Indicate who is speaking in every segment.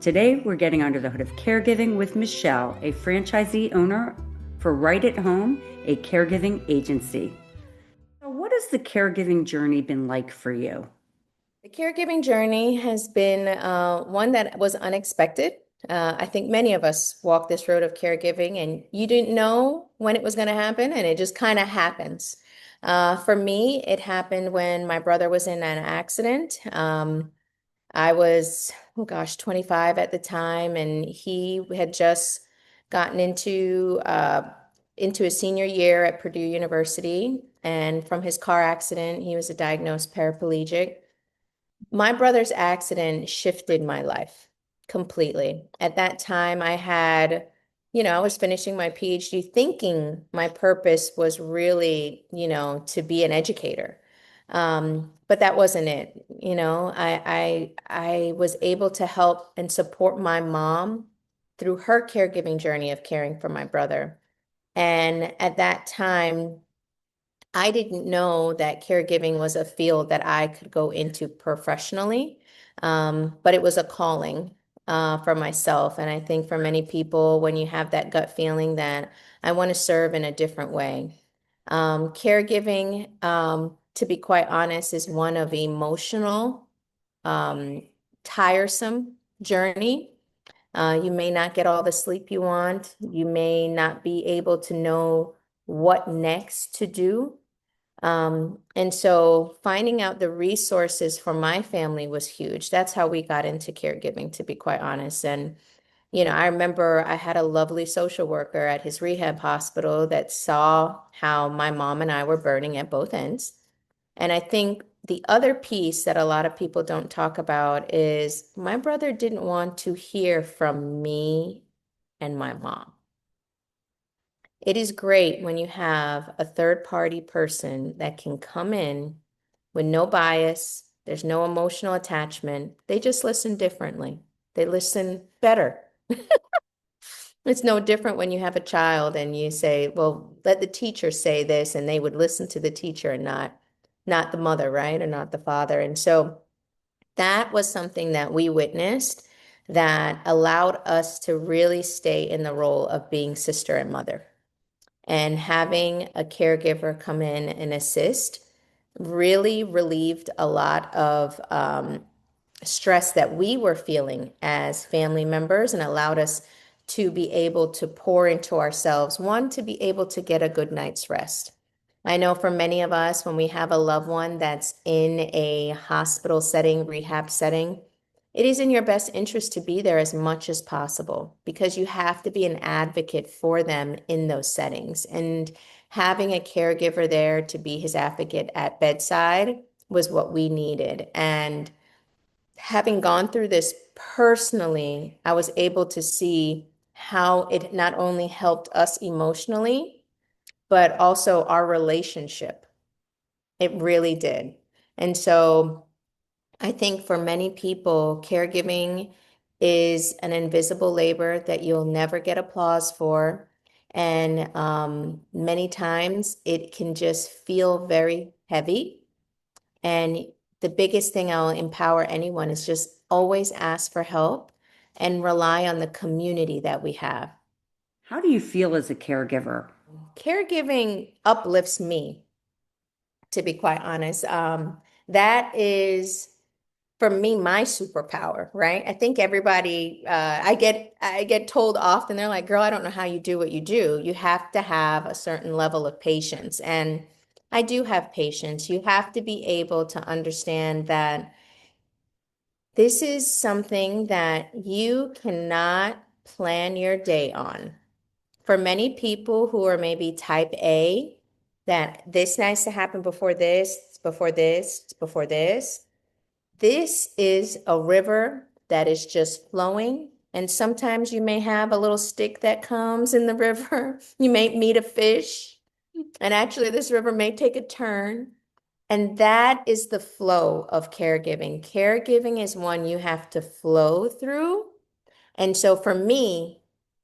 Speaker 1: Today, we're getting under the hood of caregiving with Michele, a franchisee owner for Right at Home, a caregiving agency. So what has the caregiving journey been like for you?
Speaker 2: The caregiving journey has been one that was unexpected. I think many of us walk this road of caregiving, and you didn't know when it was going to happen, and it just kind of happens. For me, it happened when my brother was in an accident. I was, oh gosh, 25 at the time, and he had just gotten into his senior year at Purdue University. And from his car accident, he was a diagnosed paraplegic. My brother's accident shifted my life completely. At that time, I was finishing my PhD thinking my purpose was really, to be an educator. But that wasn't it. I was able to help and support my mom through her caregiving journey of caring for my brother. And at that time, I didn't know that caregiving was a field that I could go into professionally, but it was a calling for myself. And I think for many people, when you have that gut feeling that I want to serve in a different way, caregiving, to be quite honest, is one of emotional, um, tiresome journey. You may not get all the sleep you want. You may not be able to know what next to do. And so finding out the resources for my family was huge. That's how we got into caregiving, to be quite honest. And, I remember I had a lovely social worker at his rehab hospital that saw how my mom and I were burning at both ends. And I think the other piece that a lot of people don't talk about is my brother didn't want to hear from me and my mom. It is great when you have a third party person that can come in with no bias, there's no emotional attachment. They just listen differently. They listen better. It's no different when you have a child and you say, well, let the teacher say this, and they would listen to the teacher and not the mother, right? Or not the father. And so that was something that we witnessed that allowed us to really stay in the role of being sister and mother. And having a caregiver come in and assist really relieved a lot of stress that we were feeling as family members and allowed us to be able to pour into ourselves, one, to be able to get a good night's rest. I know for many of us, when we have a loved one that's in a hospital setting, rehab setting, it is in your best interest to be there as much as possible because you have to be an advocate for them in those settings. And having a caregiver there to be his advocate at bedside was what we needed. And having gone through this personally, I was able to see how it not only helped us emotionally, but also our relationship. It really did. And so I think for many people, caregiving is an invisible labor that you'll never get applause for. And many times it can just feel very heavy. And the biggest thing I'll empower anyone is just always ask for help and rely on the community that we have.
Speaker 1: How do you feel as a caregiver?
Speaker 2: Caregiving uplifts me, to be quite honest. That is for me my superpower, right? I think everybody I get told often, they're like, girl, I don't know how you do what you do. You have to have a certain level of patience. And I do have patience. You have to be able to understand that this is something that you cannot plan your day on. For many people who are maybe type A, that this needs to happen before this, before this, before this. This is a river that is just flowing. And sometimes you may have a little stick that comes in the river. You may meet a fish. And actually, this river may take a turn. And that is the flow of caregiving. Caregiving is one you have to flow through. And so for me,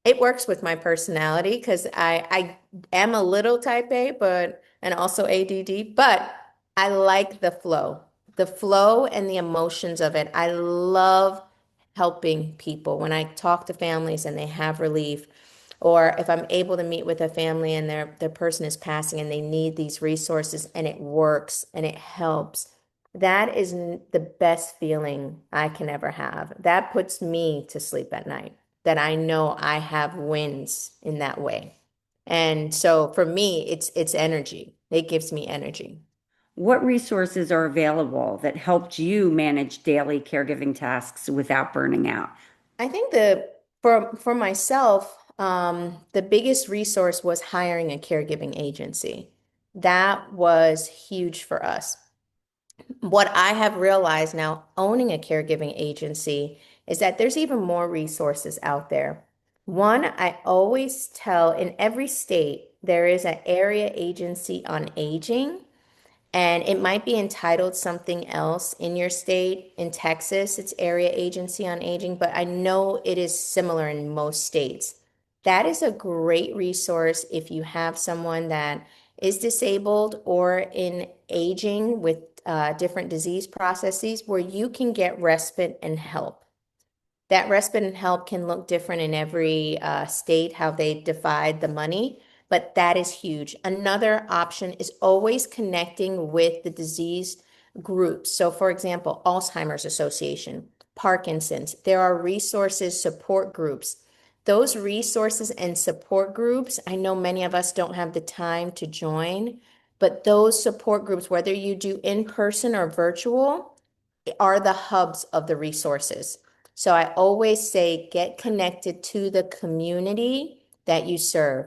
Speaker 2: it works with my personality because I am a little type A, but and also ADD, but I like the flow and the emotions of it. I love helping people, when I talk to families and they have relief, or if I'm able to meet with a family and their person is passing and they need these resources and it works and it helps, that is the best feeling I can ever have. That puts me to sleep at night, that I know I have wins in that way. And so for me, it's energy. It gives me energy.
Speaker 1: What resources are available that helped you manage daily caregiving tasks without burning out?
Speaker 2: I think for myself, the biggest resource was hiring a caregiving agency. That was huge for us. What I have realized now, owning a caregiving agency, is that there's even more resources out there. One, I always tell in every state, there is an area agency on aging, and it might be entitled something else in your state. In Texas, it's Area Agency on Aging, but I know it is similar in most states. That is a great resource if you have someone that is disabled or in aging with different disease processes where you can get respite and help. That respite and help can look different in every state, how they divide the money, but that is huge. Another option is always connecting with the disease groups. So, for example, Alzheimer's Association, Parkinson's, there are resources, support groups. Those resources and support groups, I know many of us don't have the time to join, but those support groups, whether you do in person or virtual, are the hubs of the resources. So I always say get connected to the community that you serve.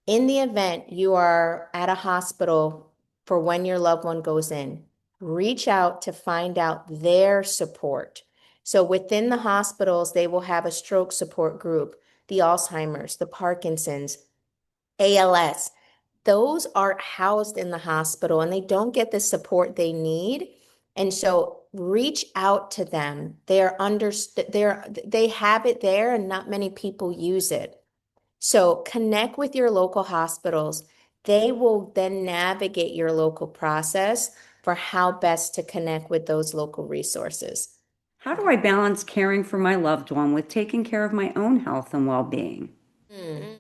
Speaker 2: In the event you are at a hospital for when your loved one goes in, reach out to find out their support. So within the hospitals, they will have a stroke support group, the Alzheimer's, the Parkinson's, ALS. Those are housed in the hospital and they don't get the support they need. And so reach out to them. They have it there and not many people use it. So connect with your local hospitals. They will then navigate your local process for how best to connect with those local resources.
Speaker 1: How do I balance caring for my loved one with taking care of my own health and well-being?
Speaker 2: Hmm.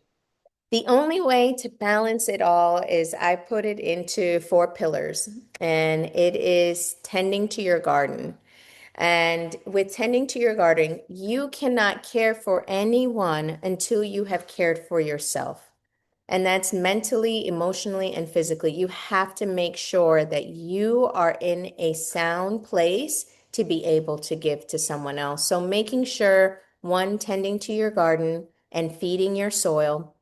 Speaker 2: The only way to balance it all is I put it into four pillars, and it is tending to your garden. And with tending to your garden, you cannot care for anyone until you have cared for yourself. And that's mentally, emotionally, and physically. You have to make sure that you are in a sound place to be able to give to someone else. So making sure, one, tending to your garden and feeding your soil.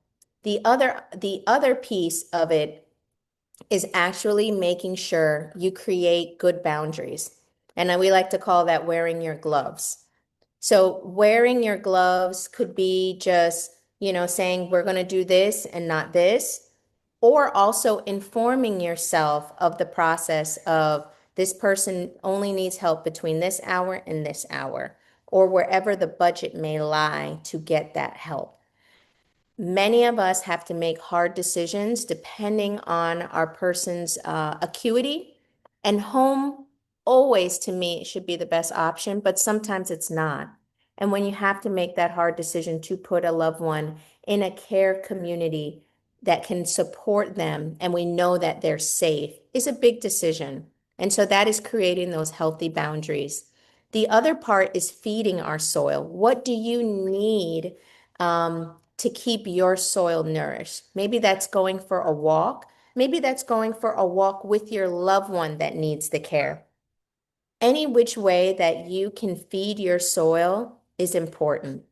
Speaker 2: The other piece of it is actually making sure you create good boundaries. And we like to call that wearing your gloves. So wearing your gloves could be just, saying we're going to do this and not this, or also informing yourself of the process of this person only needs help between this hour and this hour, or wherever the budget may lie to get that help. Many of us have to make hard decisions depending on our person's acuity, and home always, to me, should be the best option, but sometimes it's not. And when you have to make that hard decision to put a loved one in a care community that can support them and we know that they're safe is a big decision. And so that is creating those healthy boundaries. The other part is feeding our soil. What do you need? To keep your soil nourished. Maybe that's going for a walk. Maybe that's going for a walk with your loved one that needs the care. Any which way that you can feed your soil is important.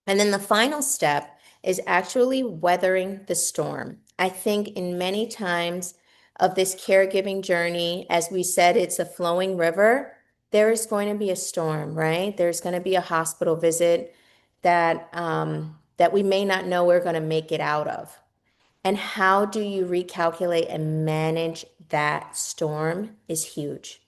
Speaker 2: And then the final step is actually weathering the storm. I think in many times of this caregiving journey, as we said, it's a flowing river. There is going to be a storm, right? There's going to be a hospital visit that we may not know we're going to make it out of. And how do you recalculate and manage that storm is huge.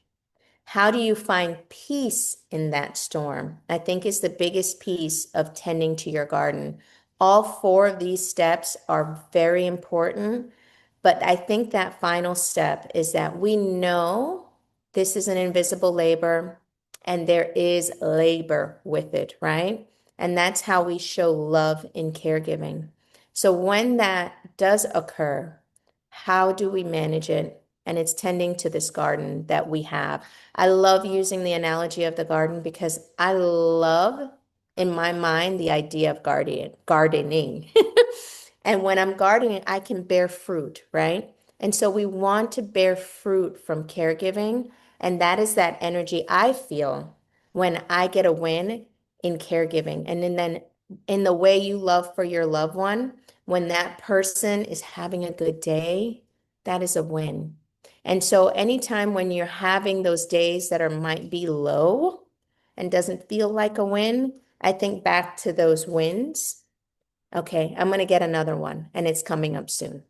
Speaker 2: How do you find peace in that storm? I think is the biggest piece of tending to your garden. All four of these steps are very important, but I think that final step is that we know this is an invisible labor. and there is labor with it, right? And that's how we show love in caregiving. So when that does occur, how do we manage it? And it's tending to this garden that we have. I love using the analogy of the garden because I love, in my mind, the idea of gardening. And when I'm gardening, I can bear fruit, right? And so we want to bear fruit from caregiving. And that is that energy I feel when I get a win in caregiving. And then in the way you love for your loved one, when that person is having a good day, that is a win. And so anytime when you're having those days that are might be low and doesn't feel like a win, I think back to those wins. Okay, I'm going to get another one and it's coming up soon.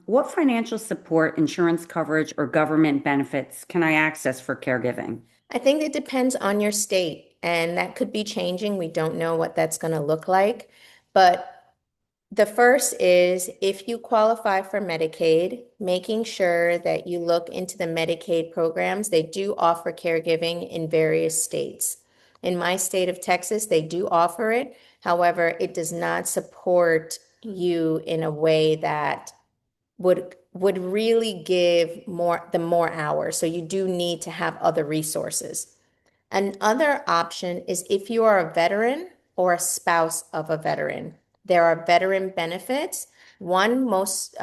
Speaker 1: What financial support, insurance coverage, or government benefits can I access for caregiving?
Speaker 2: I think it depends on your state, and that could be changing. We don't know what that's going to look like. But the first is if you qualify for Medicaid, making sure that you look into the Medicaid programs. They do offer caregiving in various states. In my state of Texas, they do offer it. However, it does not support you in a way that would really give more hours. So you do need to have other resources. Another option is if you are a veteran or a spouse of a veteran. There are veteran benefits. One most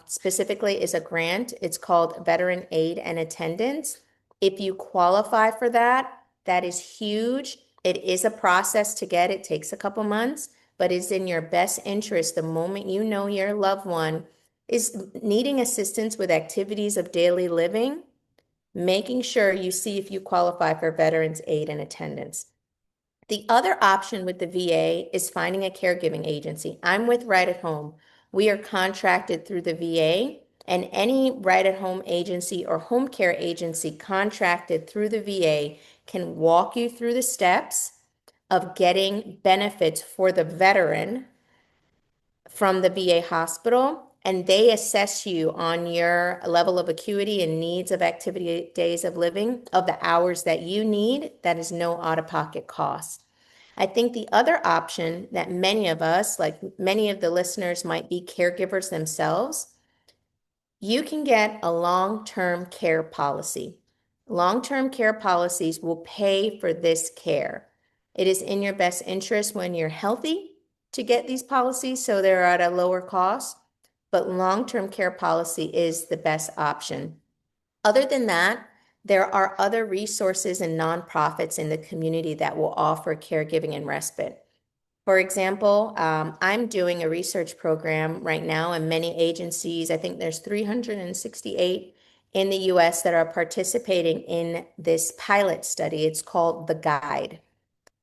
Speaker 2: specifically is a grant. It's called Veteran Aid and Attendance. If you qualify for that, that is huge. It is a process to get. It takes a couple months, but it's in your best interest the moment you know your loved one is needing assistance with activities of daily living, making sure you see if you qualify for Veterans Aid and Attendance. The other option with the VA is finding a caregiving agency. I'm with Right at Home. We are contracted through the VA, and any Right at Home agency or home care agency contracted through the VA can walk you through the steps of getting benefits for the veteran from the VA hospital, and they assess you on your level of acuity and needs of activity days of living of the hours that you need. That is no out-of-pocket cost. I think the other option that many of us, like many of the listeners, might be caregivers themselves. You can get a long-term care policy. Long-term care policies will pay for this care. It is in your best interest when you're healthy to get these policies so they're at a lower cost, but long-term care policy is the best option. Other than that, there are other resources and nonprofits in the community that will offer caregiving and respite. For example, I'm doing a research program right now in many agencies. I think there's 368 in the US that are participating in this pilot study. It's called The Guide.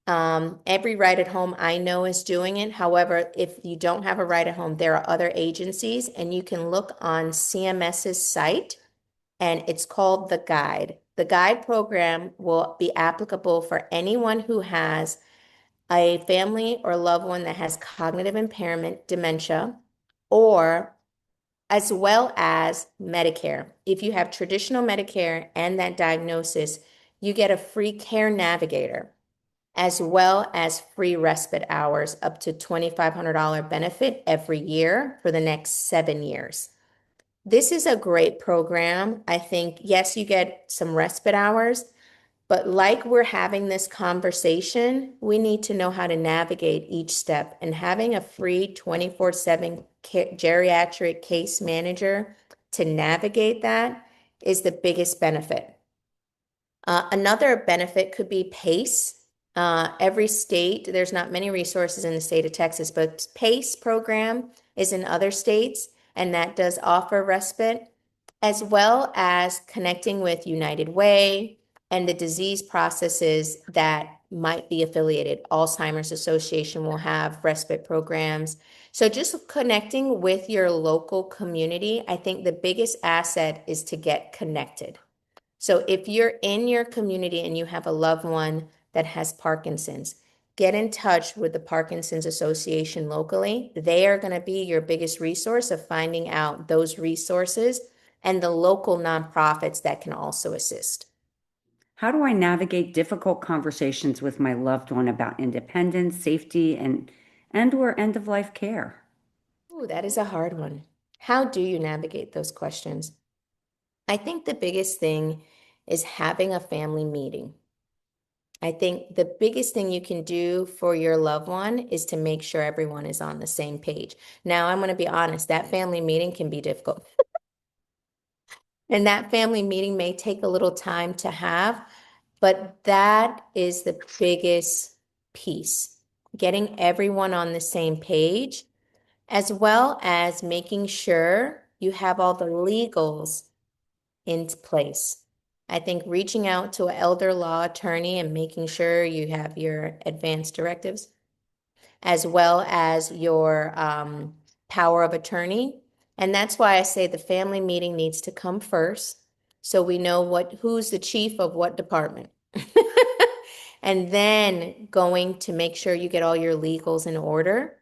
Speaker 2: Every Right at Home I know is doing it. However, if you don't have a Right at Home, there are other agencies, and you can look on CMS's site, and it's called The Guide. The Guide program will be applicable for anyone who has a family or loved one that has cognitive impairment, dementia, or as well as Medicare. If you have traditional Medicare and that diagnosis, you get a free care navigator as well as free respite hours, up to $2,500 benefit every year for the next 7 years. This is a great program. I think, yes, you get some respite hours, but like we're having this conversation, we need to know how to navigate each step. And having a free 24/7 geriatric case manager to navigate that is the biggest benefit. Another benefit could be PACE. Every state, there's not many resources in the state of Texas, but PACE program is in other states, and that does offer respite, as well as connecting with United Way and the disease processes that might be affiliated. Alzheimer's Association will have respite programs. So just connecting with your local community, I think the biggest asset is to get connected. So if you're in your community and you have a loved one that has Parkinson's, get in touch with the Parkinson's Association locally. They are going to be your biggest resource of finding out those resources and the local nonprofits that can also assist.
Speaker 1: How do I navigate difficult conversations with my loved one about independence, safety, and or end of life care?
Speaker 2: Ooh, that is a hard one. How do you navigate those questions? I think the biggest thing is having a family meeting. I think the biggest thing you can do for your loved one is to make sure everyone is on the same page. Now, I'm going to be honest, that family meeting can be difficult. And that family meeting may take a little time to have, but that is the biggest piece. Getting everyone on the same page, as well as making sure you have all the legals in place. I think reaching out to an elder law attorney and making sure you have your advance directives, as well as your power of attorney. And that's why I say the family meeting needs to come first, so we know who's the chief of what department. And then going to make sure you get all your legals in order,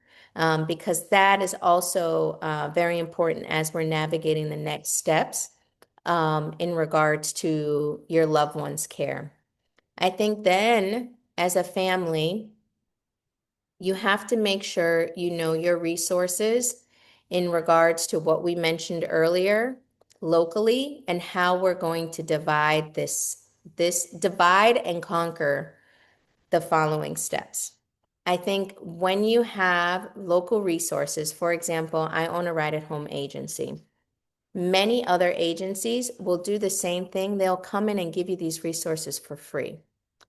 Speaker 2: because that is also very important as we're navigating the next steps in regards to your loved one's care. I think then, as a family, you have to make sure you know your resources in regards to what we mentioned earlier locally and how we're going to divide this divide and conquer the following steps. I think when you have local resources, for example, I own a ride at home agency. Many other agencies will do the same thing. They'll come in and give you these resources for free.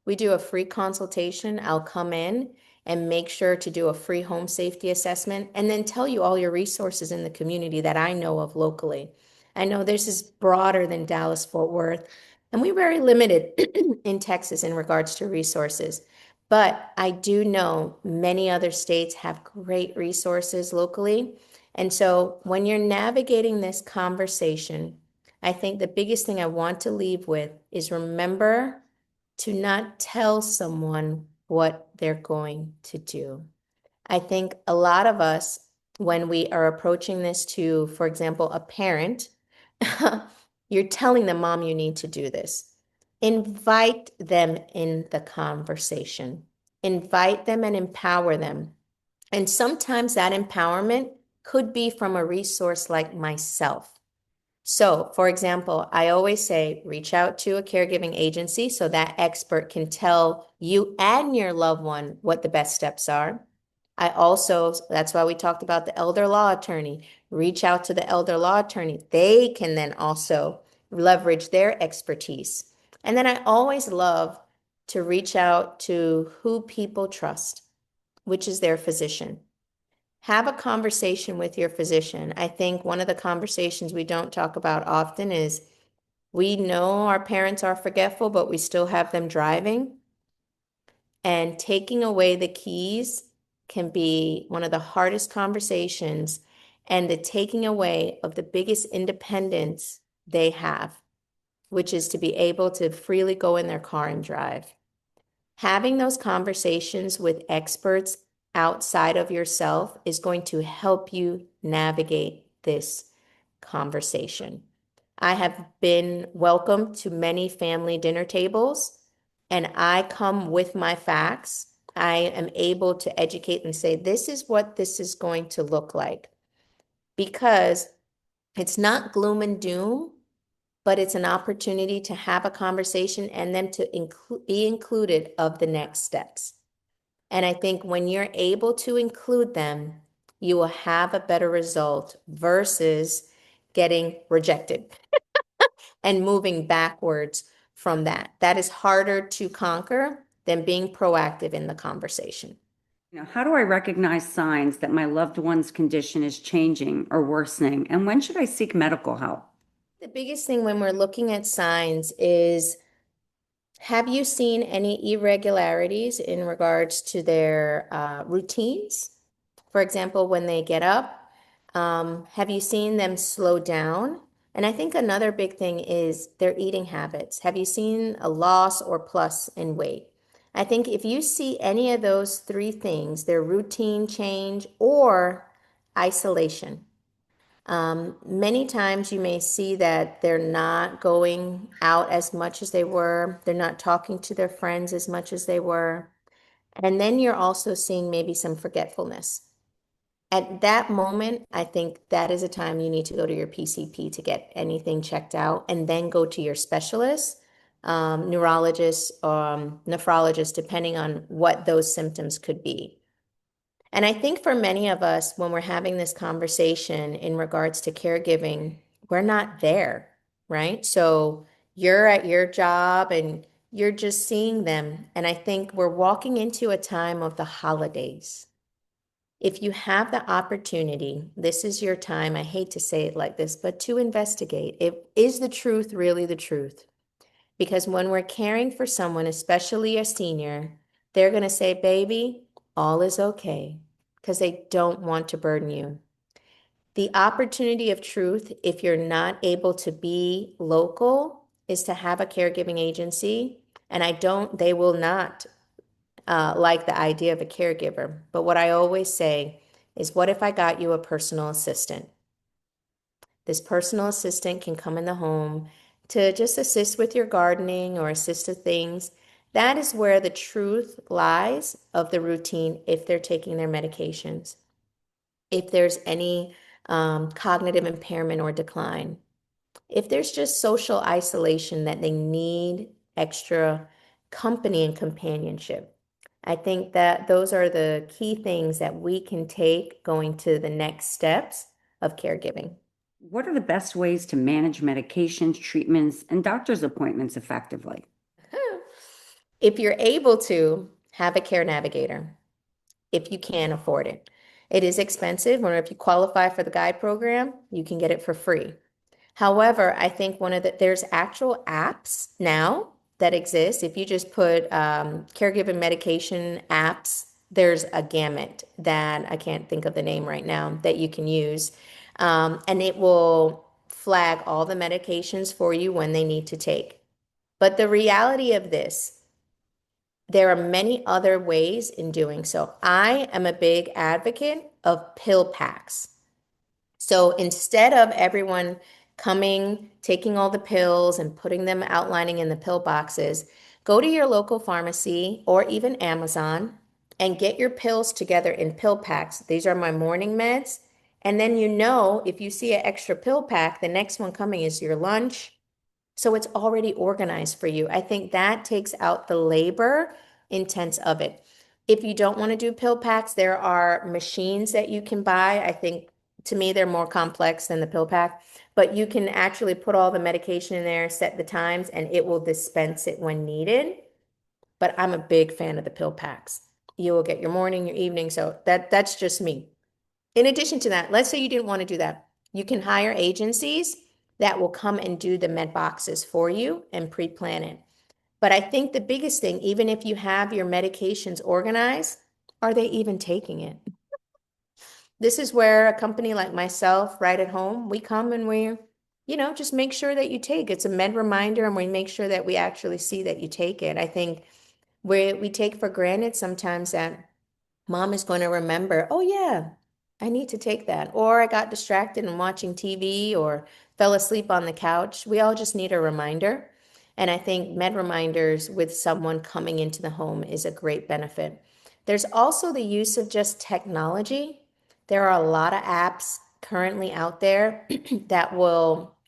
Speaker 2: We do a free consultation. I'll come in and make sure to do a free home safety assessment and then tell you all your resources in the community that I know of locally. I know this is broader than Dallas Fort Worth, and we're very limited in Texas in regards to resources. But I do know many other states have great resources locally. And so when you're navigating this conversation, I think the biggest thing I want to leave with is remember to not tell someone what they're going to do. I think a lot of us, when we are approaching this to, for example, a parent, you're telling them, Mom, you need to do this. Invite them in the conversation. Invite them and empower them. And sometimes that empowerment could be from a resource like myself. So, for example, I always say reach out to a caregiving agency so that expert can tell you and your loved one what the best steps are. That's why we talked about the elder law attorney. Reach out to the elder law attorney. They can then also leverage their expertise. And then I always love to reach out to who people trust, which is their physician. Have a conversation with your physician. I think one of the conversations we don't talk about often is we know our parents are forgetful, but we still have them driving. And taking away the keys can be one of the hardest conversations and the taking away of the biggest independence they have, which is to be able to freely go in their car and drive. Having those conversations with experts outside of yourself is going to help you navigate this conversation. I have been welcomed to many family dinner tables, and I come with my facts. I am able to educate and say, this is what this is going to look like. Because it's not gloom and doom, but it's an opportunity to have a conversation and then to be included of the next steps. And I think when you're able to include them, you will have a better result versus getting rejected and moving backwards from that. That is harder to conquer than being proactive in the conversation.
Speaker 1: How do I recognize signs that my loved one's condition is changing or worsening? And when should I seek medical help?
Speaker 2: The biggest thing when we're looking at signs is, have you seen any irregularities in regards to their routines? For example, when they get up, have you seen them slow down? And I think another big thing is their eating habits. Have you seen a loss or plus in weight? I think if you see any of those three things, their routine change or isolation, Many times you may see that they're not going out as much as they were. They're not talking to their friends as much as they were. And then you're also seeing maybe some forgetfulness. At that moment, I think that is a time you need to go to your PCP to get anything checked out and then go to your specialist, neurologist, nephrologist, depending on what those symptoms could be. And I think for many of us, when we're having this conversation in regards to caregiving, we're not there, right? So you're at your job and you're just seeing them. And I think we're walking into a time of the holidays. If you have the opportunity, this is your time. I hate to say it like this, but to investigate. Is the truth really the truth? Because when we're caring for someone, especially a senior, they're going to say, baby, all is okay, because they don't want to burden you. The opportunity of truth, if you're not able to be local, is to have a caregiving agency. And they will not like the idea of a caregiver. But what I always say is, what if I got you a personal assistant? This personal assistant can come in the home to just assist with your gardening or assist with things. That is where the truth lies of the routine if they're taking their medications, if there's any cognitive impairment or decline, if there's just social isolation that they need extra company and companionship. I think that those are the key things that we can take going to the next steps of caregiving.
Speaker 1: What are the best ways to manage medications, treatments, and doctor's appointments effectively?
Speaker 2: If you're able to, have a care navigator if you can afford it. It is expensive, or if you qualify for the guide program, you can get it for free. However, I think there's actual apps now that exist. If you just put caregiving medication apps, there's a gamut that I can't think of the name right now that you can use. And it will flag all the medications for you when they need to take. But the reality of this, there are many other ways in doing so. I am a big advocate of pill packs. So instead of everyone coming, taking all the pills and putting them outlining in the pill boxes, go to your local pharmacy or even Amazon and get your pills together in pill packs. These are my morning meds. And then if you see an extra pill pack, the next one coming is your lunch. So it's already organized for you. I think that takes out the labor intense of it. If you don't want to do pill packs, there are machines that you can buy. I think to me, they're more complex than the pill pack, but you can actually put all the medication in there, set the times, and it will dispense it when needed. But I'm a big fan of the pill packs. You will get your morning, your evening. So that's just me. In addition to that, let's say you didn't want to do that. You can hire agencies that will come and do the med boxes for you and pre-plan it. But I think the biggest thing, even if you have your medications organized, are they even taking it? This is where a company like myself, right at home, we come and just make sure that you take. It's a med reminder, and we make sure that we actually see that you take it. I think we take for granted sometimes that mom is going to remember, oh yeah, I need to take that. Or I got distracted and watching TV or fell asleep on the couch. We all just need a reminder. And I think med reminders with someone coming into the home is a great benefit. There's also the use of just technology. There are a lot of apps currently out there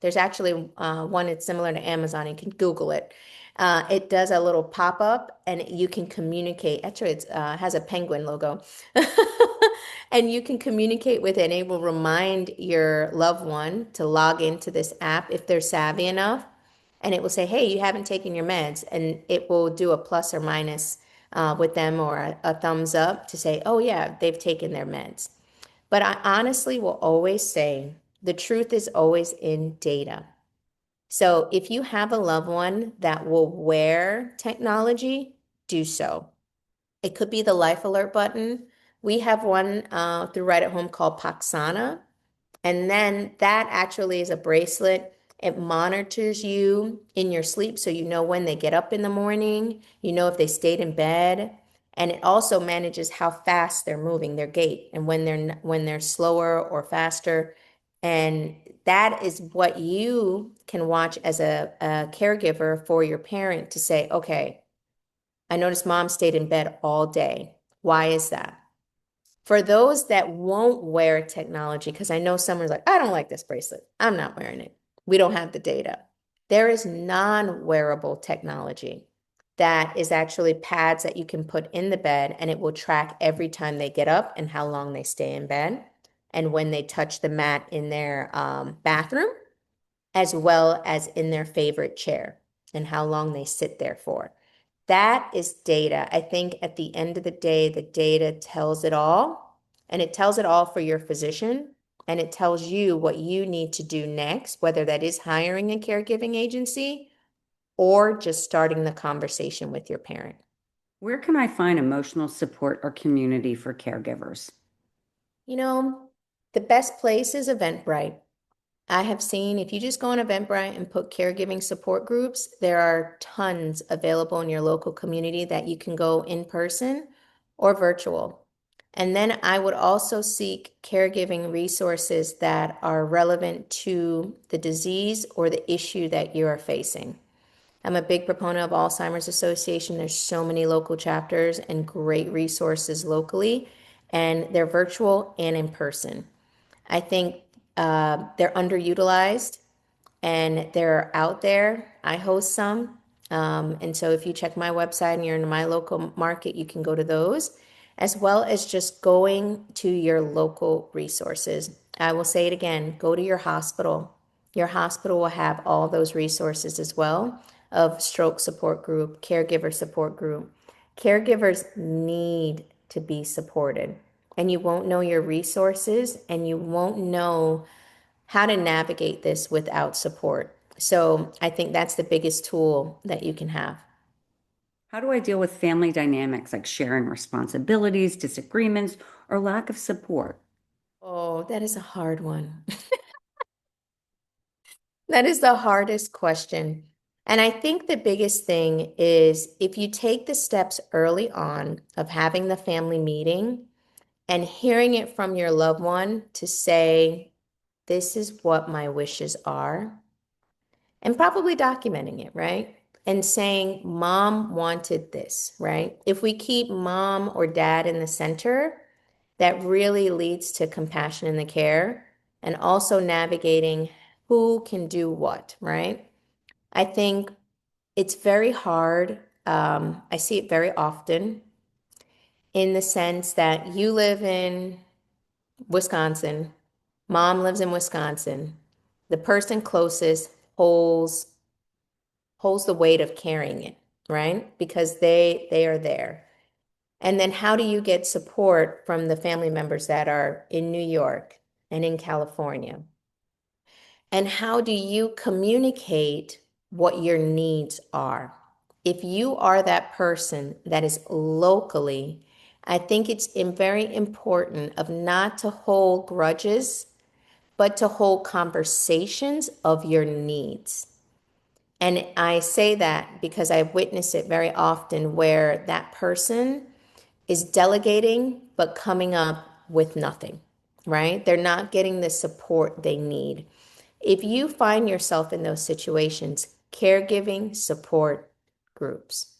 Speaker 2: there's actually one that's similar to Amazon. You can Google it. It does a little pop-up and you can communicate. Actually, it has a penguin logo. And you can communicate with it, and it will remind your loved one to log into this app if they're savvy enough. And it will say, hey, you haven't taken your meds. And it will do a plus or minus with them, or a thumbs up to say, oh, yeah, they've taken their meds. But I honestly will always say the truth is always in data. So if you have a loved one that will wear technology, do so. It could be the life alert button. We have one through Right at Home called Paxana. And then that actually is a bracelet. It monitors you in your sleep so you know when they get up in the morning, you know if they stayed in bed, and it also manages how fast they're moving, their gait, and when they're slower or faster. And that is what you can watch as a caregiver for your parent to say, okay, I noticed mom stayed in bed all day. Why is that? For those that won't wear technology, because I know someone's like, I don't like this bracelet. I'm not wearing it. We don't have the data. There is non-wearable technology that is actually pads that you can put in the bed, and it will track every time they get up and how long they stay in bed and when they touch the mat in their bathroom, as well as in their favorite chair and how long they sit there for. That is data. I think at the end of the day, the data tells it all, and it tells it all for your physician, and it tells you what you need to do next, whether that is hiring a caregiving agency or just starting the conversation with your parent.
Speaker 1: Where can I find emotional support or community for caregivers?
Speaker 2: You know, the best place is Eventbrite. I have seen if you just go on Eventbrite and put caregiving support groups, there are tons available in your local community that you can go in person or virtual. And then I would also seek caregiving resources that are relevant to the disease or the issue that you are facing. I'm a big proponent of Alzheimer's Association. There's so many local chapters and great resources locally, and they're virtual and in person. I think they're underutilized and they're out there. I host some. And so if you check my website and you're in my local market, you can go to those, as well as just going to your local resources. I will say it again, go to your hospital. Your hospital will have all those resources as well of stroke support group, caregiver support group. Caregivers need to be supported, and you won't know your resources and you won't know how to navigate this without support. So I think that's the biggest tool that you can have.
Speaker 1: How do I deal with family dynamics like sharing responsibilities, disagreements, or lack of support?
Speaker 2: Oh, that is a hard one. That is the hardest question. And I think the biggest thing is if you take the steps early on of having the family meeting and hearing it from your loved one to say, this is what my wishes are, and probably documenting it, right? And saying, mom wanted this, right? If we keep mom or dad in the center, that really leads to compassion in the care and also navigating who can do what, right? I think it's very hard. I see it very often in the sense that you live in Wisconsin, mom lives in Wisconsin. The person closest holds the weight of carrying it, right? Because they are there. And then how do you get support from the family members that are in New York and in California? And how do you communicate what your needs are? If you are that person that is locally, I think it's very important of not to hold grudges, but to hold conversations of your needs. And I say that because I witness it very often where that person is delegating, but coming up with nothing, right? They're not getting the support they need. If you find yourself in those situations, caregiving support groups.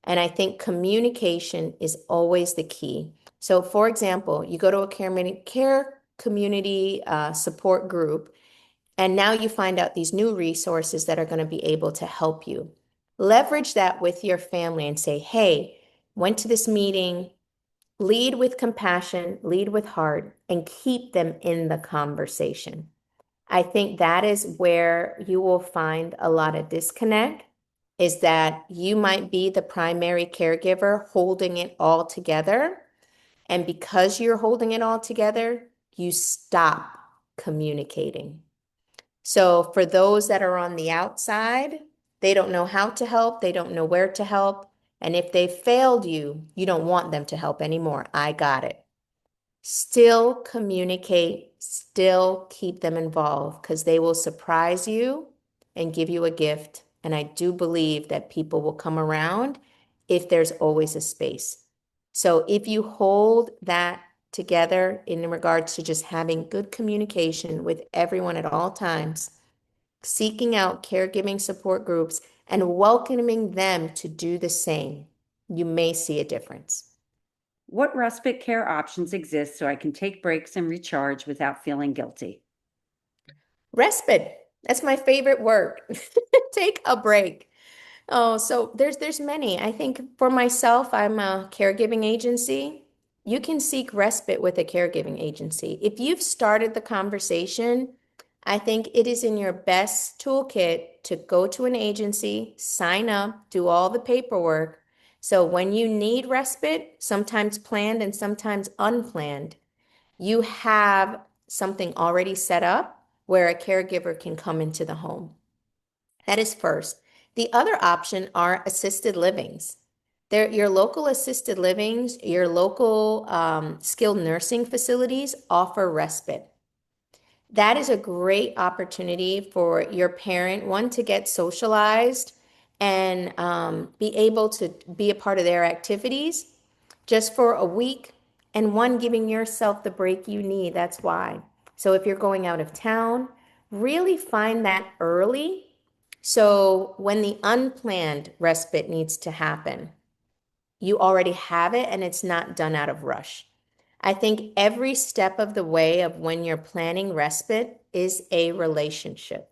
Speaker 2: And I think communication is always the key. So, for example, you go to a care community support group, and now you find out these new resources that are going to be able to help you. Leverage that with your family and say, hey, went to this meeting, lead with compassion, lead with heart, and keep them in the conversation. I think that is where you will find a lot of disconnect, is that you might be the primary caregiver holding it all together. And because you're holding it all together, you stop communicating. So for those that are on the outside, they don't know how to help, they don't know where to help. And if they failed you, you don't want them to help anymore. I got it. Still communicate, still keep them involved because they will surprise you and give you a gift. And I do believe that people will come around if there's always a space. So if you hold that together in regards to just having good communication with everyone at all times, seeking out caregiving support groups, and welcoming them to do the same, you may see a difference.
Speaker 1: What respite care options exist so I can take breaks and recharge without feeling guilty?
Speaker 2: Respite. That's my favorite word. Take a break. Oh, so there's many. I think for myself, I'm a caregiving agency. You can seek respite with a caregiving agency. If you've started the conversation, I think it is in your best toolkit to go to an agency, sign up, do all the paperwork. So when you need respite, sometimes planned and sometimes unplanned, you have something already set up where a caregiver can come into the home. That is first. The other option are assisted livings. Your local assisted livings, your local skilled nursing facilities offer respite. That is a great opportunity for your parent, one, to get socialized and be able to be a part of their activities just for a week, and one, giving yourself the break you need. That's why. So if you're going out of town, really find that early. So when the unplanned respite needs to happen, you already have it and it's not done out of rush. I think every step of the way of when you're planning respite is a relationship.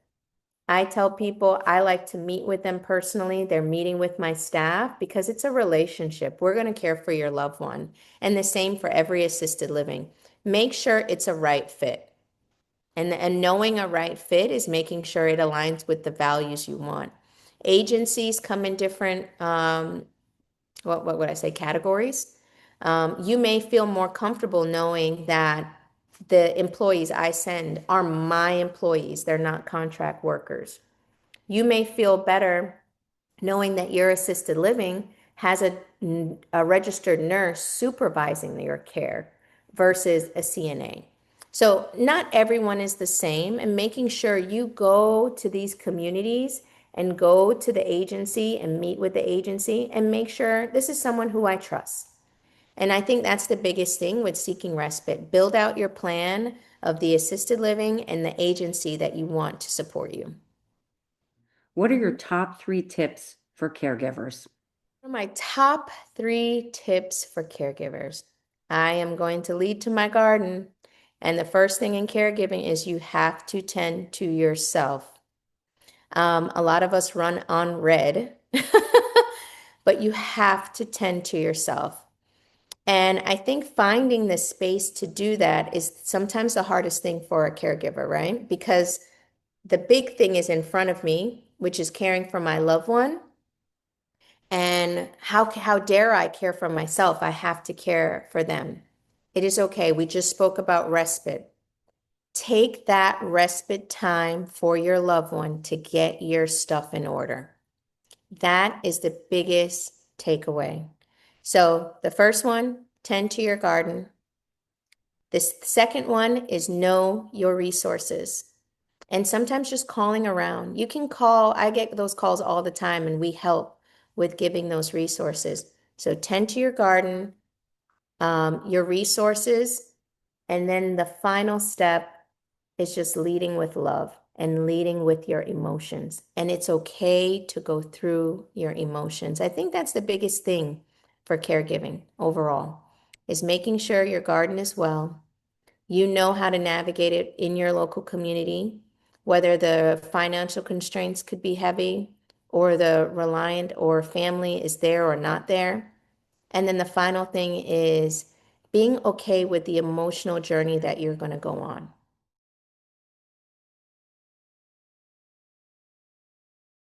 Speaker 2: I tell people I like to meet with them personally. They're meeting with my staff because it's a relationship. We're going to care for your loved one. And the same for every assisted living. Make sure it's a right fit. And knowing a right fit is making sure it aligns with the values you want. Agencies come in different, what would I say, categories. You may feel more comfortable knowing that the employees I send are my employees. They're not contract workers. You may feel better knowing that your assisted living has a registered nurse supervising your care versus a CNA. So not everyone is the same, and making sure you go to these communities and go to the agency and meet with the agency and make sure this is someone who I trust. And I think that's the biggest thing with seeking respite. Build out your plan of the assisted living and the agency that you want to support you.
Speaker 1: What are your top 3 tips for caregivers?
Speaker 2: My top 3 tips for caregivers. I am going to lead to my garden. And the first thing in caregiving is you have to tend to yourself. A lot of us run on red, but you have to tend to yourself. And I think finding the space to do that is sometimes the hardest thing for a caregiver, right? Because the big thing is in front of me, which is caring for my loved one. And how dare I care for myself? I have to care for them. It is okay. We just spoke about respite. Take that respite time for your loved one to get your stuff in order. That is the biggest takeaway. So the first one, tend to your garden. The second one is know your resources. And sometimes just calling around. You can call, I get those calls all the time, and we help with giving those resources. So tend to your garden, your resources, and then the final step is just leading with love and leading with your emotions. And it's okay to go through your emotions. I think that's the biggest thing for caregiving overall, is making sure your garden is well. You know how to navigate it in your local community, whether the financial constraints could be heavy or the reliant or family is there or not there. And then the final thing is being okay with the emotional journey that you're going to go on.